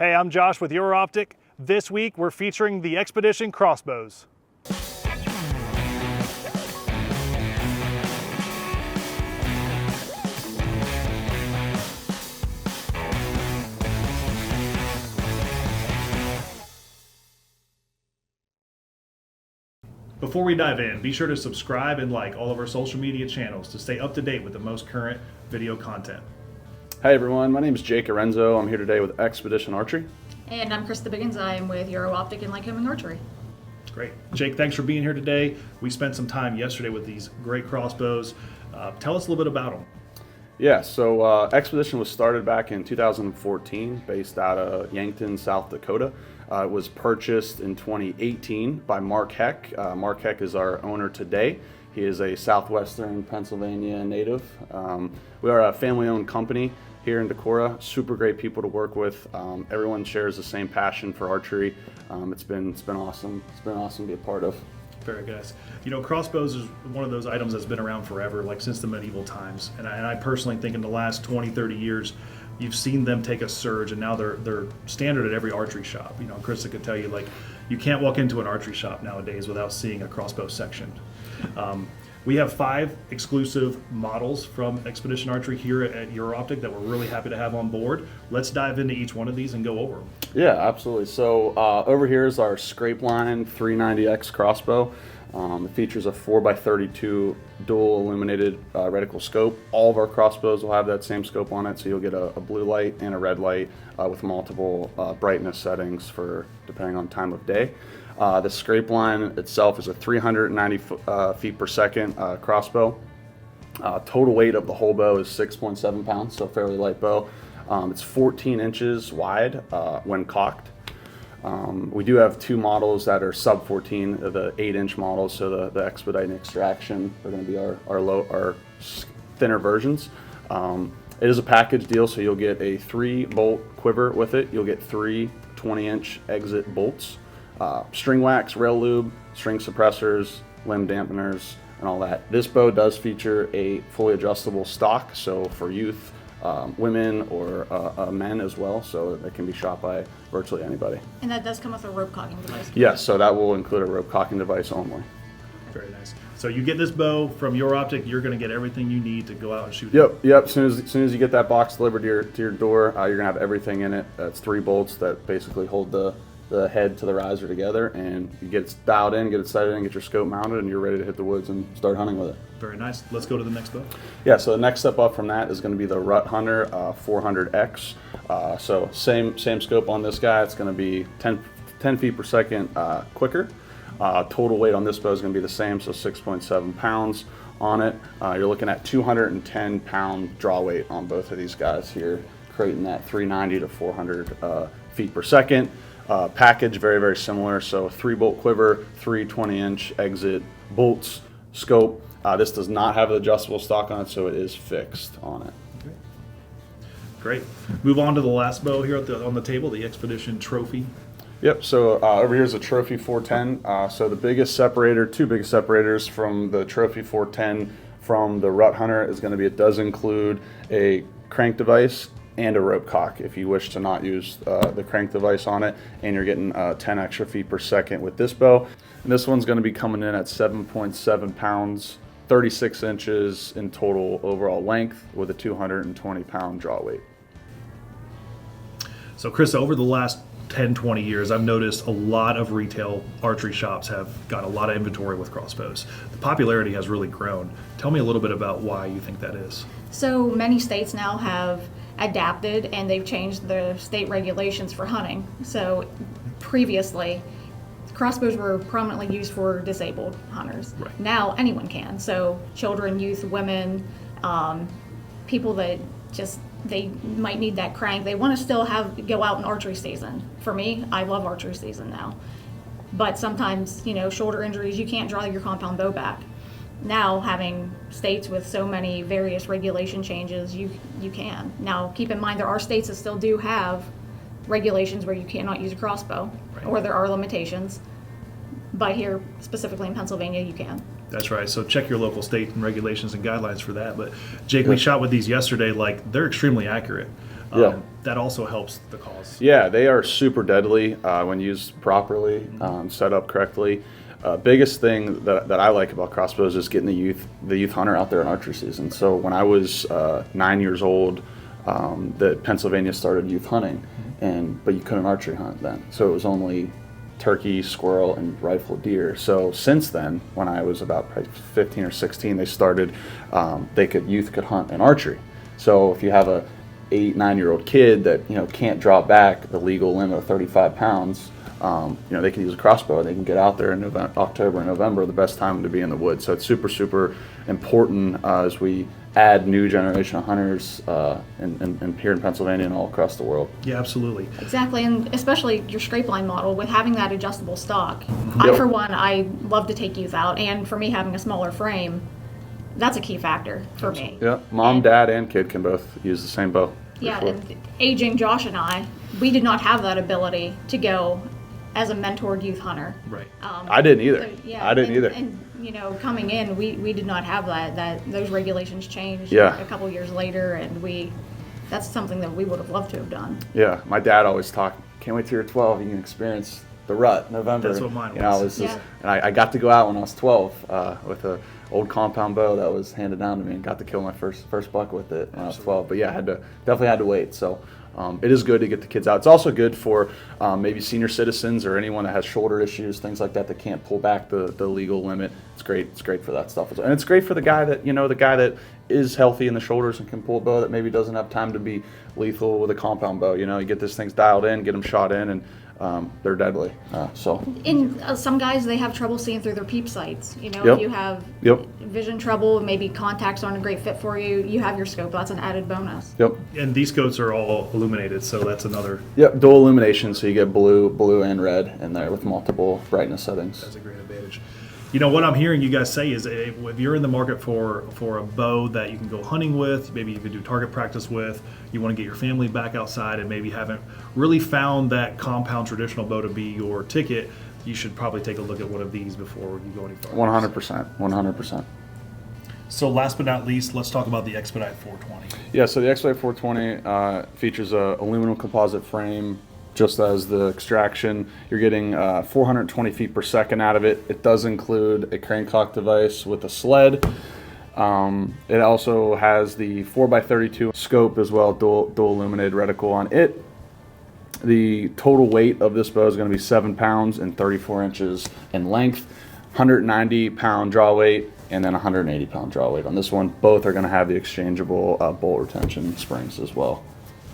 Hey, I'm Josh with EuroOptic. This week we're featuring the Xpedition Crossbows. Before we dive in, be sure to subscribe and like all of our social media channels to stay up to date with the most current video content. Hey everyone, my name is Jake Arenzo. I'm here today with Xpedition Archery. And I'm Krista Biggins. I'm with EuroOptic and Lycoming Archery. Great. Jake, thanks for being here today. We spent some time yesterday with these great crossbows. Tell us a little bit about them. Yeah, so Xpedition was started back in 2014, based out of Yankton, South Dakota. It was purchased in 2018 by Mark Heck. Mark Heck is our owner today. He is a southwestern Pennsylvania native. We are a family-owned company here in Decorah. Super great people to work with. Everyone shares the same passion for archery. It's been awesome. It's been awesome to be a part of. Very good. You know, crossbows is one of those items that's been around forever, like since the medieval times. And I personally think in the last 20, 30 years, you've seen them take a surge, and now they're standard at every archery shop. You know, Krista could tell you, like, you can't walk into an archery shop nowadays without seeing a crossbow section. We have 5 exclusive models from Xpedition Archery here at EuroOptic that we're really happy to have on board. Let's dive into each one of these and go over them. Yeah, absolutely. So over here is our Scrapeline 390X crossbow. It features a 4x32 dual illuminated reticle scope. All of our crossbows will have that same scope on it, so you'll get a blue light and a red light with multiple brightness settings for depending on time of day. The Scrapeline itself is a 390 feet per second crossbow. Total weight of the whole bow is 6.7 pounds, so fairly light bow. It's 14 inches wide when cocked. We do have 2 models that are sub 14, the 8-inch models, so the Xpedite and Xtraction are going to be our thinner versions. It is a package deal, so you'll get a 3-bolt quiver with it. You'll get 3 20-inch exit bolts, string wax, rail lube, string suppressors, limb dampeners, and all that. This bow does feature a fully adjustable stock, so for youth, women, or men as well, so it can be shot by virtually anybody. And that does come with a rope cocking device. Yes, so that will include a rope cocking device only. Very nice. So you get this bow from EuroOptic, you're going to get everything you need to go out and shoot. Yep. As soon as you get that box delivered to your door, you're going to have everything in it. It's 3 bolts that basically hold the head to the riser together, and you get it dialed in, get it sighted in, get your scope mounted, and you're ready to hit the woods and start hunting with it. Very nice. Let's go to the next bow. Yeah, so the next step up from that is going to be the Rut Hunter 400X. So same scope on this guy. It's going to be 10 feet per second quicker. Total weight on this bow is going to be the same, so 6.7 pounds on it. You're looking at 210 pound draw weight on both of these guys here, creating that 390 to 400 feet per second. Package very, very similar, so 3-bolt quiver, 3 20-inch exit bolts, scope. This does not have an adjustable stock on it, so it is fixed on it. Okay. Great. Move on to the last bow here on the table, the Xpedition Trophy. Yep, so over here is a Trophy 410. So the biggest separator, 2 biggest separators from the Trophy 410 from the Rut Hunter is going to be, it does include a crank device and a rope cock if you wish to not use the crank device on it, and you're getting 10 extra feet per second with this bow. And this one's going to be coming in at 7.7 pounds, 36 inches in total overall length, with a 220 pound draw weight. So Chris, over the last 10, 20 years, I've noticed a lot of retail archery shops have got a lot of inventory with crossbows. The popularity has really grown. Tell me a little bit about why you think that is. So many states now have adapted, and they've changed the state regulations for hunting. So previously, crossbows were prominently used for disabled hunters. Right. Now anyone can. So children, youth, women, people that just, they might need that crank. They want to still go out in archery season. For me, I love archery season now. But sometimes, you know, shoulder injuries, you can't draw your compound bow back. Now, having states with so many various regulation changes, you can. Now, keep in mind, there are states that still do have regulations where you cannot use a crossbow, right, or there are limitations. But here, specifically in Pennsylvania, you can. That's right. So check your local state and regulations and guidelines for that. But Jake, we shot with these yesterday. Like, they're extremely accurate. that also helps the cause. Yeah, they are super deadly when used properly, set up correctly. Biggest thing that I like about crossbows is getting the youth hunter out there in archery season. So when I was 9 years old, Pennsylvania started youth hunting, but you couldn't archery hunt then. So it was only turkey, squirrel, and rifle deer. So since then, when I was about 15 or 16, they started, youth could hunt in archery. So if you have a 8-9-year-old kid that can't draw back the legal limit of 35 pounds, they can use a crossbow and they can get out there in October and November, the best time to be in the woods. So it's super important as we add new generation of hunters here in Pennsylvania and all across the world. Yeah, absolutely. Exactly, and especially your Scrapeline model with having that adjustable stock. I, for one, I love to take youth out, and for me having a smaller frame, that's a key factor for me. Yeah, mom, dad, and kid can both use the same bow. Yeah, and aging Josh and I, we did not have that ability to go as a mentored youth hunter. Right. I didn't either. I didn't either. And coming in, we did not have that. Those regulations changed Yeah. a couple years later, and that's something that we would have loved to have done. Yeah, my dad always talked, can't wait till you're 12, you can experience the rut, November. That's what mine was. And I got to go out when I was 12 with a old compound bow that was handed down to me, and got to kill my first buck with it when I was 12. But yeah, definitely had to wait. So it is good to get the kids out. It's also good for maybe senior citizens or anyone that has shoulder issues, things like that can't pull back the legal limit. It's great. It's great for that stuff as well. And it's great for the guy that is healthy in the shoulders and can pull a bow that maybe doesn't have time to be lethal with a compound bow. You get these things dialed in, get them shot in, and they're deadly. In some guys, they have trouble seeing through their peep sights. If you have vision trouble, maybe contacts aren't a great fit for you, you have your scope. That's an added bonus. Yep. And these scopes are all illuminated, so that's another. Yep, dual illumination, so you get blue and red in there with multiple brightness settings. That's a great advantage. What I'm hearing you guys say is if you're in the market for a bow that you can go hunting with, maybe you can do target practice with, you want to get your family back outside and maybe haven't really found that compound traditional bow to be your ticket, you should probably take a look at one of these before you go any further. 100%. So last but not least, let's talk about the Xpedite 420. Yeah, so the Xpedite 420 features a aluminum composite frame, just as the Xtraction. You're getting 420 feet per second out of it. It does include a crane cock device with a sled. It also has the 4x32 scope as well, dual illuminated reticle on it. The total weight of this bow is going to be 7 pounds and 34 inches in length, 190 pound draw weight, and then 180 pound draw weight on this one. Both are going to have the exchangeable bolt retention springs as well.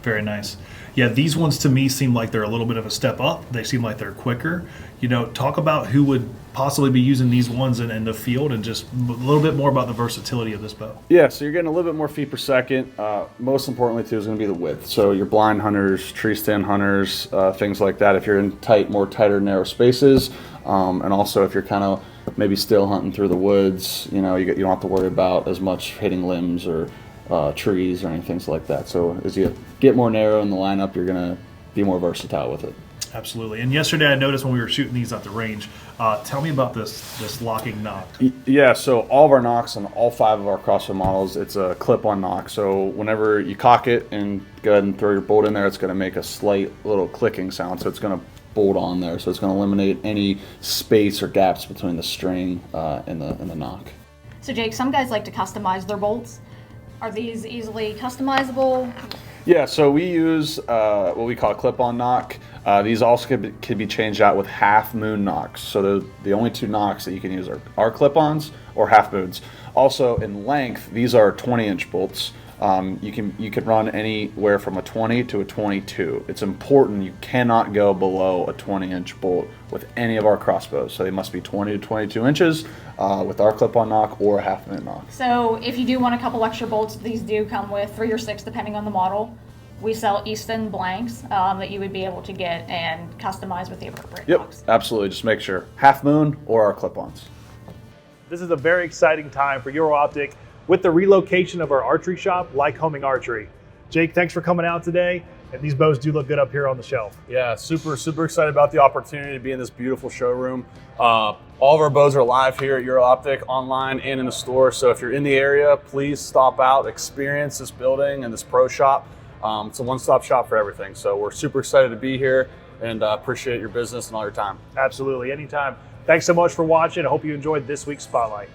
Very nice. Yeah, these ones to me seem like they're a little bit of a step up. They seem like they're quicker. Talk about who would possibly be using these ones in the field, and just a little bit more about the versatility of this bow. Yeah, so you're getting a little bit more feet per second. Most importantly, too, is going to be the width. So your blind hunters, tree stand hunters, things like that. If you're in tighter, narrow spaces, and also if you're kind of maybe still hunting through the woods, you don't have to worry about as much hitting limbs or trees or anything like that. So as you get more narrow in the lineup, you're going to be more versatile with it. Absolutely. And yesterday I noticed when we were shooting these at the range, tell me about this locking knock. Yeah, so all of our knocks on all 5 of our crossbow models, it's a clip-on knock. So whenever you cock it and go ahead and throw your bolt in there, it's going to make a slight little clicking sound. So it's going to bolt on there. So it's going to eliminate any space or gaps between the string and the knock. So Jake, some guys like to customize their bolts. Are these easily customizable? Yeah, so we use what we call a clip-on knock. These also could be changed out with half-moon knocks. So the only 2 knocks that you can use are clip-ons or half-moons. Also, in length, these are 20-inch bolts. You can run anywhere from a 20 to a 22. It's important you cannot go below a 20-inch bolt with any of our crossbows. So they must be 20 to 22 inches with our clip-on knock or a half-moon knock. So if you do want a couple extra bolts, these do come with 3 or 6 depending on the model. We sell Easton blanks that you would be able to get and customize with the appropriate knocks. Yep, absolutely. Just make sure half-moon or our clip-ons. This is a very exciting time for EuroOptic with the relocation of our archery shop, Like Homing Archery. Jake, thanks for coming out today. And these bows do look good up here on the shelf. Yeah, super excited about the opportunity to be in this beautiful showroom. All of our bows are live here at EuroOptic, online and in the store. So if you're in the area, please stop out, experience this building and this pro shop. It's a one-stop shop for everything. So we're super excited to be here and appreciate your business and all your time. Absolutely, anytime. Thanks so much for watching. I hope you enjoyed this week's Spotlight.